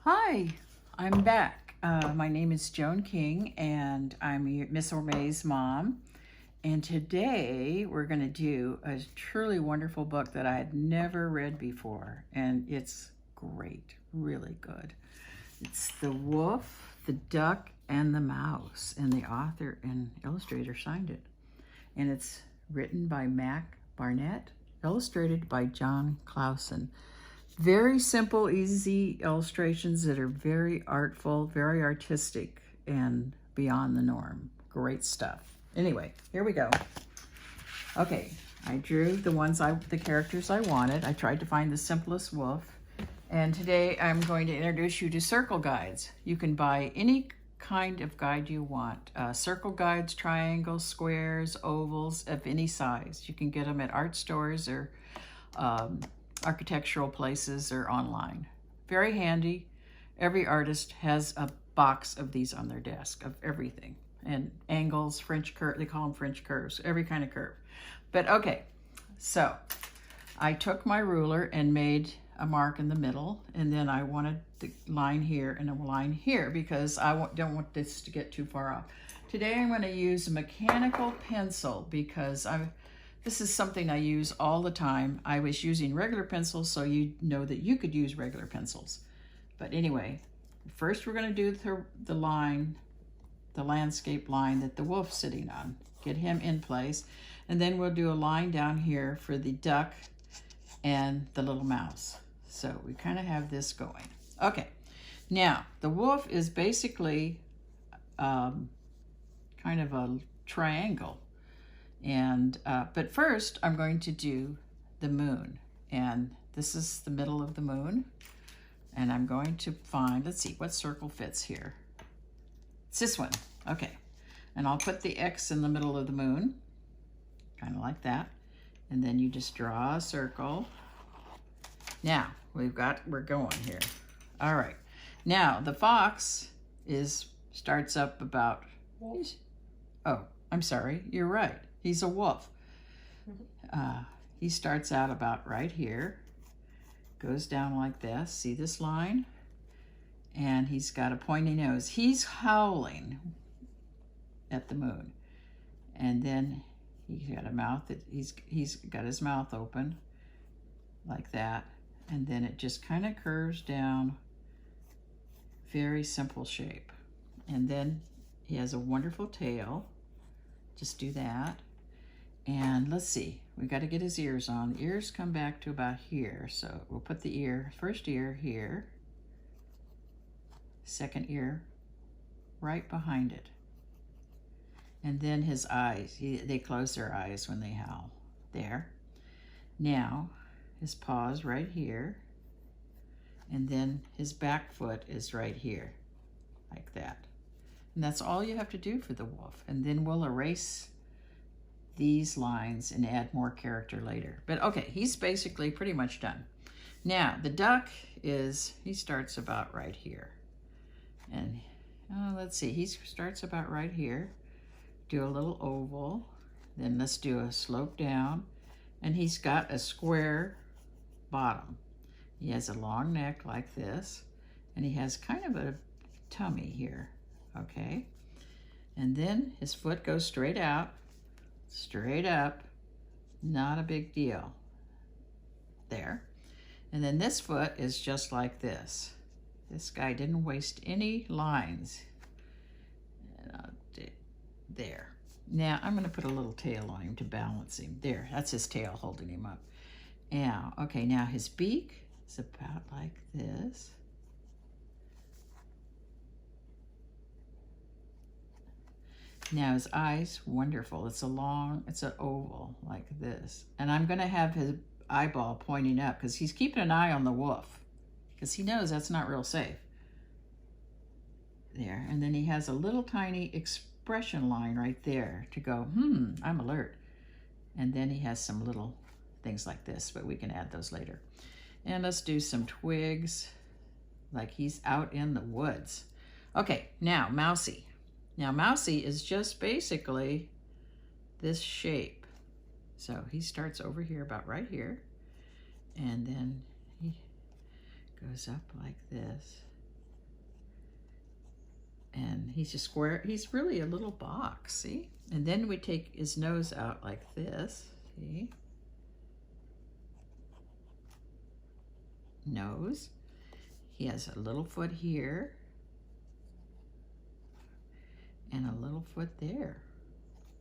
Hi, I'm back. My name is Joan King, and I'm Miss Orme's mom. And today we're going to do a truly wonderful book that I had never read before, and it's great, really good. It's The Wolf, the Duck, and the Mouse, and the author and illustrator signed it. And it's written by Mac Barnett, illustrated by Jon Klassen. Very simple, easy illustrations that are very artful, very artistic, and beyond the norm. Great stuff. Anyway, here we go. Okay, I drew the characters I wanted. I tried to find the simplest wolf. And today I'm going to introduce you to circle guides. You can buy any kind of guide you want. Circle guides, triangles, squares, ovals of any size. You can get them at art stores or architectural places or online. Very handy. Every artist has a box of these on their desk of everything. And angles, French curve, they call them French curves, every kind of curve. But okay, so I took my ruler and made a mark in the middle, and then I wanted the line here and a line here because I don't want this to get too far off. Today I'm going to use a mechanical pencil because this is something I use all the time. I was using regular pencils, so you know that you could use regular pencils. But anyway, first we're going to do the line, the landscape line that the wolf's sitting on. Get him in place. And then we'll do a line down here for the duck and the little mouse. So we kind of have this going. Okay, now the wolf is basically kind of a triangle. And but first I'm going to do the moon, and this is the middle of the moon, and I'm going to find, let's see what circle fits here. It's this one. Okay, and I'll put the X in the middle of the moon, kind of like that, and then you just draw a circle. Now we're going here. All right, now the fox starts up about, oh, I'm sorry, you're right. He's a wolf. He starts out about right here, goes down like this. See this line? And he's got a pointy nose. He's howling at the moon. And then he's got a mouth that he's got his mouth open like that. And then it just kind of curves down. Very simple shape. And then he has a wonderful tail. Just do that. And let's see, we got to get his ears on. The ears come back to about here. So we'll put the first ear here, second ear right behind it. And then his eyes, they close their eyes when they howl. There. Now, his paws right here. And then his back foot is right here, like that. And that's all you have to do for the wolf. And then we'll erase these lines and add more character later. But okay, he's basically pretty much done. Now, the duck he starts about right here. And let's see, he starts about right here. Do a little oval. Then let's do a slope down. And he's got a square bottom. He has a long neck like this. And he has kind of a tummy here. Okay, and then his foot goes straight out, straight up, not a big deal. There. And then this foot is just like this. This guy didn't waste any lines. There. Now I'm going to put a little tail on him to balance him. There, that's his tail holding him up. Now, okay, now his beak is about like this. Now his eyes, wonderful. It's an oval like this. And I'm gonna have his eyeball pointing up because he's keeping an eye on the wolf because he knows that's not real safe. There, and then he has a little tiny expression line right there to go, I'm alert. And then he has some little things like this, but we can add those later. And let's do some twigs like he's out in the woods. Okay, now Mousy. Now, Mousy is just basically this shape. So he starts over here, about right here, and then he goes up like this, And he's just square. He's really a little box, see? And then we take his nose out like this, see? Nose. He has a little foot here and a little foot there.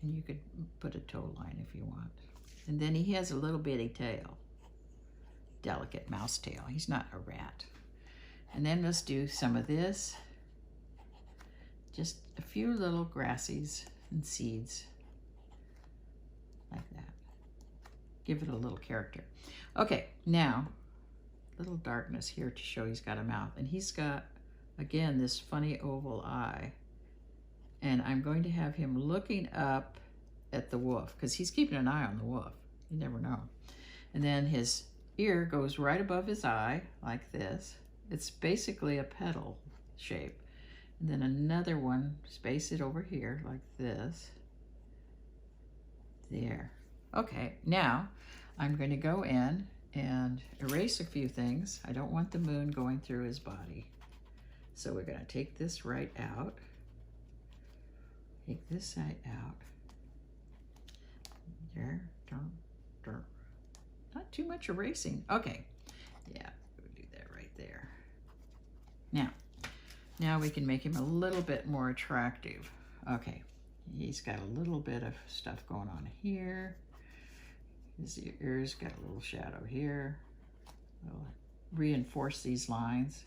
And you could put a toe line if you want. And then he has a little bitty tail. Delicate mouse tail. He's not a rat. And then let's do some of this. Just a few little grassies and seeds like that. Give it a little character. Okay, now, little darkness here to show he's got a mouth. And he's got, again, this funny oval eye. And I'm going to have him looking up at the wolf because he's keeping an eye on the wolf. You never know. And then his ear goes right above his eye like this. It's basically a petal shape. And then another one, space it over here like this. There. Okay, now I'm going to go in and erase a few things. I don't want the moon going through his body. So we're going to take this right out. Take this side out. There. Not too much erasing. Okay. Yeah, we'll do that right there. Now we can make him a little bit more attractive. Okay. He's got a little bit of stuff going on here. His ears got a little shadow here. We'll reinforce these lines.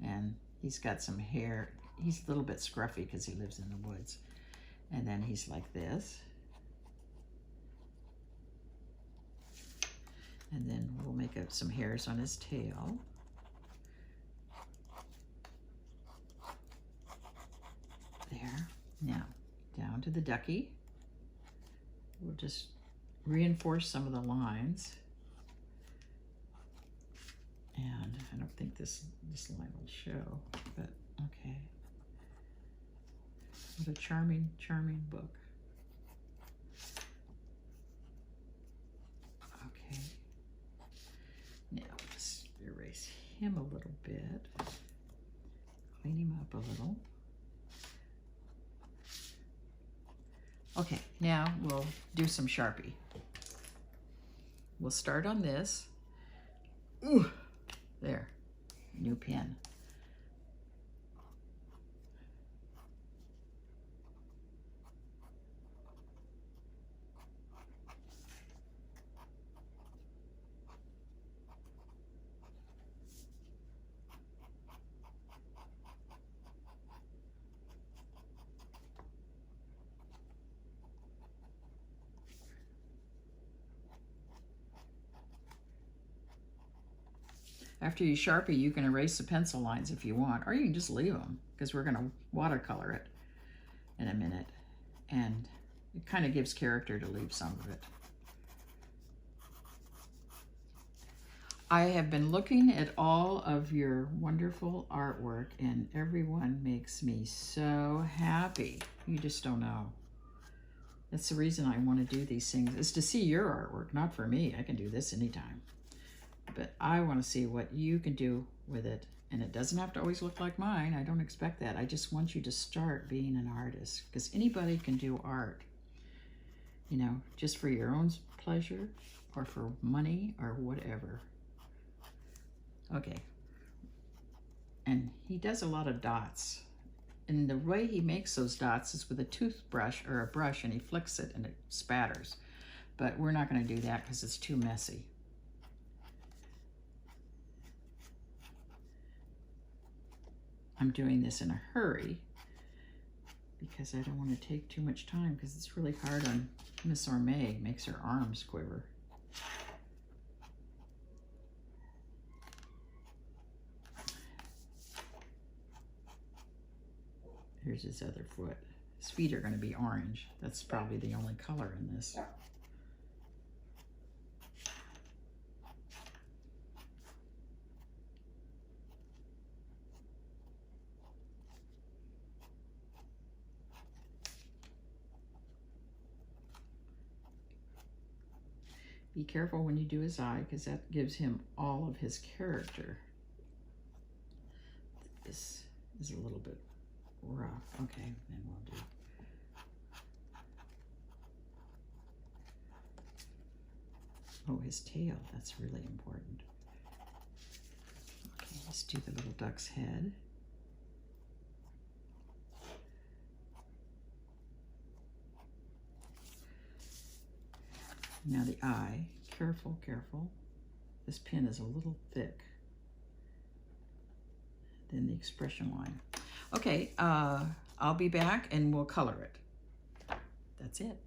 And he's got some hair. He's a little bit scruffy because he lives in the woods. And then he's like this. And then we'll make up some hairs on his tail. There. Now, down to the ducky. We'll just reinforce some of the lines. And I don't think this line will show, but okay. What a charming, charming book. Okay. Now let's erase him a little bit. Clean him up a little. Okay, now we'll do some Sharpie. We'll start on this. Ooh, there, new pen. After you Sharpie, you can erase the pencil lines if you want, or you can just leave them because we're going to watercolor it in a minute. And it kind of gives character to leave some of it. I have been looking at all of your wonderful artwork and everyone makes me so happy. You just don't know. That's the reason I want to do these things, is to see your artwork, not for me. I can do this anytime. But I want to see what you can do with it. And it doesn't have to always look like mine. I don't expect that. I just want you to start being an artist, because anybody can do art, you know, just for your own pleasure or for money or whatever. Okay. And he does a lot of dots. And the way he makes those dots is with a toothbrush or a brush, and he flicks it and it spatters. But we're not going to do that because it's too messy. I'm doing this in a hurry because I don't want to take too much time, because it's really hard on Miss Orme. It makes her arms quiver. Here's his other foot. His feet are going to be orange. That's probably the only color in this. Be careful when you do his eye, because that gives him all of his character. This is a little bit rough. Okay, then we'll do. Oh, his tail, that's really important. Okay, let's do the little duck's head. Now the eye, careful, careful. This pen is a little thick. Then the expression line. Okay, I'll be back and we'll color it. That's it.